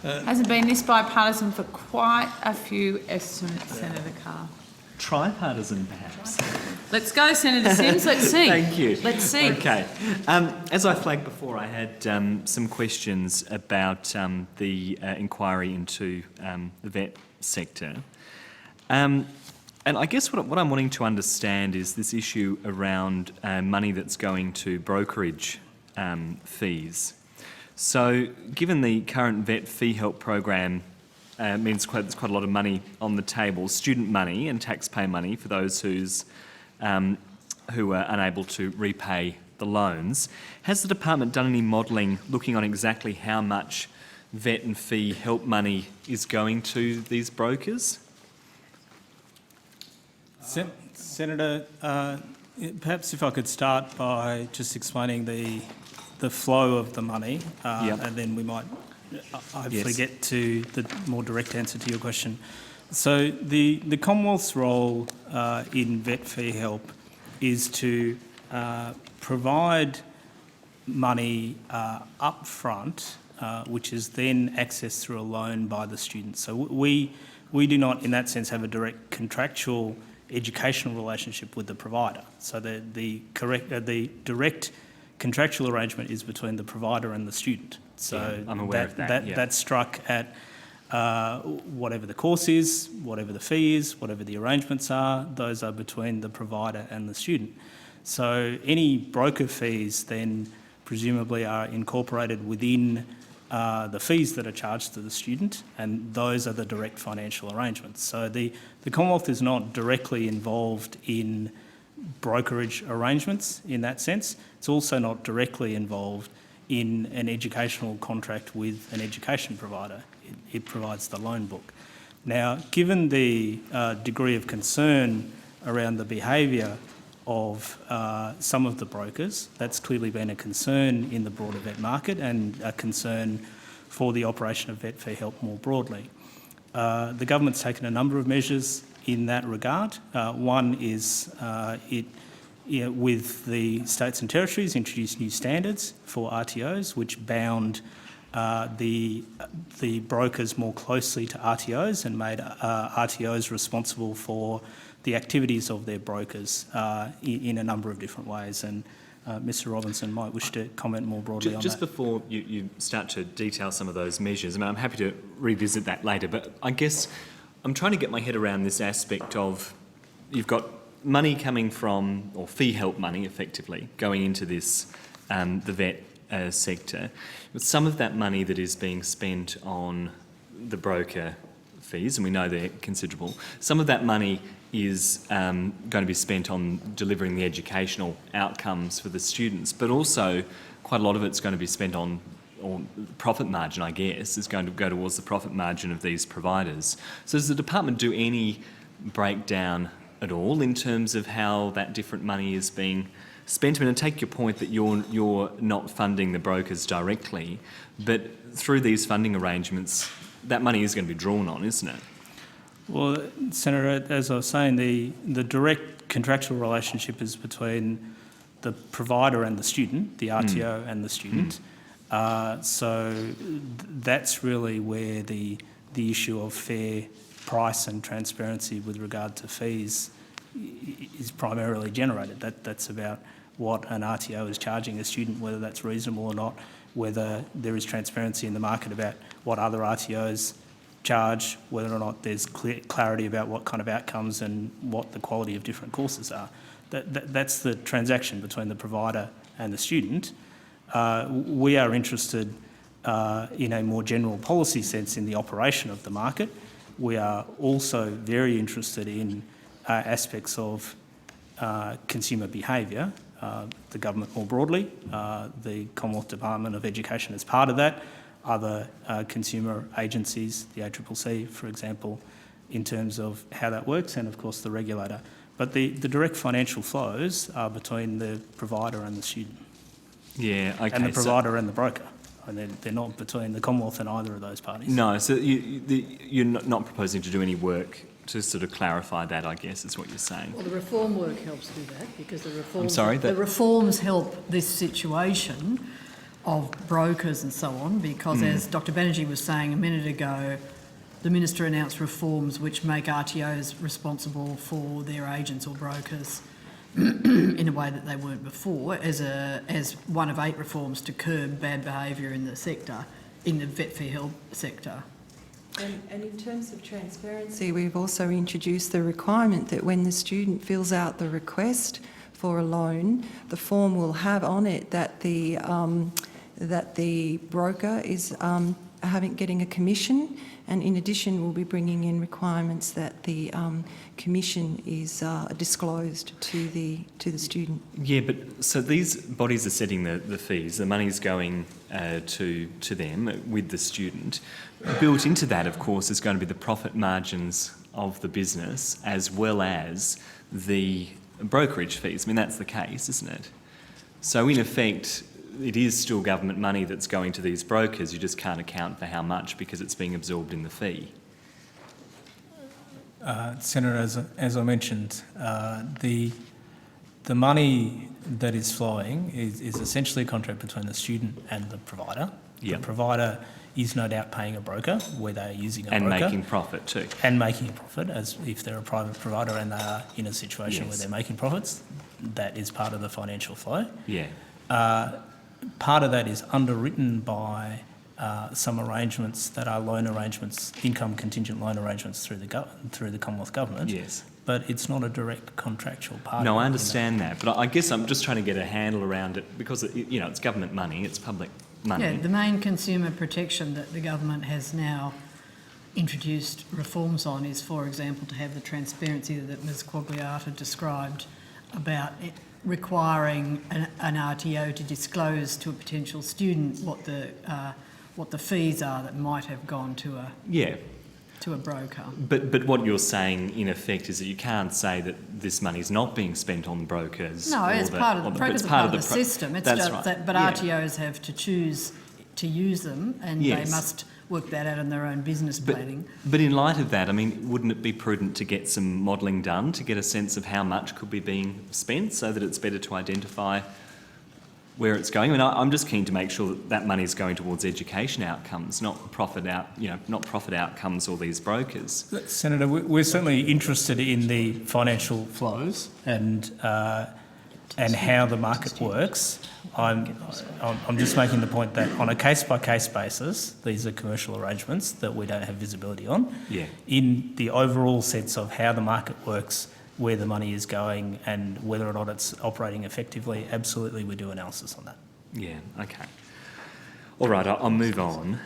Hasn't been this bipartisan for quite a few estimates, Senator Carr. Tripartisan, perhaps. Let's go, Senator Sims. Let's see. Thank you. Let's see. Okay. As I flagged before, I had some questions about the inquiry into the vet sector. And I guess what I'm wanting to understand is this issue around money that's going to brokerage fees. So given the current vet fee help program means there's quite a lot of money on the table, student money and taxpayer money for those who are unable to repay the loans. Has the department done any modelling looking on exactly how much vet and fee help money is going to these brokers? Senator, perhaps if I could start by just explaining the flow of the money, Yep. and then we might hopefully Yes. get to the more direct answer to your question. So the Commonwealth's role in vet fee help is to provide money up front, which is then accessed through a loan by the student. So we do not, in that sense, have a direct contractual educational relationship with the provider. So the direct contractual arrangement is between the provider and the student. So Yeah, I'm aware of that. That's struck at whatever the course is, whatever the fee is, whatever the arrangements are, those are between the provider and the student. So any broker fees then presumably are incorporated within the fees that are charged to the student, and those are the direct financial arrangements. So the Commonwealth is not directly involved in brokerage arrangements in that sense. It's also not directly involved in an educational contract with an education provider. It provides the loan book. Now, given the degree of concern around the behaviour of some of the brokers, that's clearly been a concern in the broader vet market and a concern for the operation of vet fee help more broadly. The government's taken a number of measures in that regard. One is with the states and territories introduced new standards for RTOs which bound the brokers more closely to RTOs and made RTOs responsible for the activities of their brokers in a number of different ways. And Mr Robinson might wish to comment more broadly on that. Just before you start to detail some of those measures, I mean, I'm happy to revisit that later, but I guess I'm trying to get my head around this aspect of you've got money coming from, or fee help money effectively, going into this, the vet sector. With some of that money that is being spent on the broker fees, and we know they're considerable, some of that money is going to be spent on delivering the educational outcomes for the students, but also quite a lot of it's going to be spent on, or profit margin, I guess, is going to go towards the profit margin of these providers. So does the department do any breakdown at all in terms of how that different money is being spent? I mean, I take your point that you're not funding the brokers directly, but through these funding arrangements, that money is going to be drawn on, isn't it? Well, Senator, as I was saying, the direct contractual relationship is between the provider and the student, the RTO and the student. So that's really where the issue of fair price and transparency with regard to fees is primarily generated. That's about what an RTO is charging a student, whether that's reasonable or not, whether there is transparency in the market about what other RTOs charge, whether or not there's clarity about what kind of outcomes and what the quality of different courses are. That's the transaction between the provider and the student. We are interested in a more general policy sense in the operation of the market. We are also very interested in aspects of consumer behaviour, the government more broadly, the Commonwealth Department of Education as part of that, other consumer agencies, the ACCC, for example, in terms of how that works, and of course the regulator. But the direct financial flows are between the provider and the student. Yeah, okay. And the provider and the broker. And they're not between the Commonwealth and either of those parties. No, so you're not proposing to do any work to sort of clarify that, I guess, is what you're saying. Well, the reform work helps do that because the reforms... I'm sorry? The reforms help this situation brokers and so on, because as Dr. Banerjee was saying a minute ago, the Minister announced reforms which make RTOs responsible for their agents or brokers in a way that they weren't before, as one of 8 reforms to curb bad behaviour in the sector, in the vet fee health sector. And in terms of transparency, we've also introduced the requirement that when the student fills out the request for a loan, the form will have on it that the broker is getting a commission, and in addition we'll be bringing in requirements that the commission is disclosed to the student. Yeah, but so these bodies are setting the fees, the money's going to them with the student. Built into that, of course, is going to be the profit margins of the business as well as the brokerage fees. I mean, that's the case, isn't it? So in effect, it is still government money that's going to these brokers. You just can't account for how much because it's being absorbed in the fee. Senator, as I mentioned, the money that is flowing is essentially a contract between the student and the provider. Yep. The provider is no doubt paying a broker where they are using a broker. And making profit too. And making a profit, as if they're a private provider and they are in a situation where they're making profits. That is part of the financial flow. Yeah. Part of that is underwritten by some arrangements that are loan arrangements, income contingent loan arrangements through the Commonwealth Government. Yes. But it's not a direct contractual part. No, I understand that, but I guess I'm just trying to get a handle around it because it's government money, it's public money. Yeah, the main consumer protection that the government has now introduced reforms on is, for example, to have the transparency that Ms Quagliata described about it requiring an RTO to disclose to a potential student what the fees are that might have gone to a broker. But what you're saying in effect is that you can't say that this money's not being spent on brokers. No, it's part of the brokers are part of the system. It's that's just right. that, but RTOs have to choose to use them, and they must work that out in their own business planning. But in light of that, I mean, wouldn't it be prudent to get some modelling done to get a sense of how much could be being spent so that it's better to identify where it's going? I mean, I'm just keen to make sure that that money is going towards education outcomes, not profit outcomes or these brokers. Senator, we're certainly interested in the financial flows and how the market works. I'm just making the point that on a case-by-case basis, these are commercial arrangements that we don't have visibility on. Yeah. In the overall sense of how the market works, where the money is going and whether or not it's operating effectively, absolutely we do analysis on that. Yeah, okay. All right, I'll move on.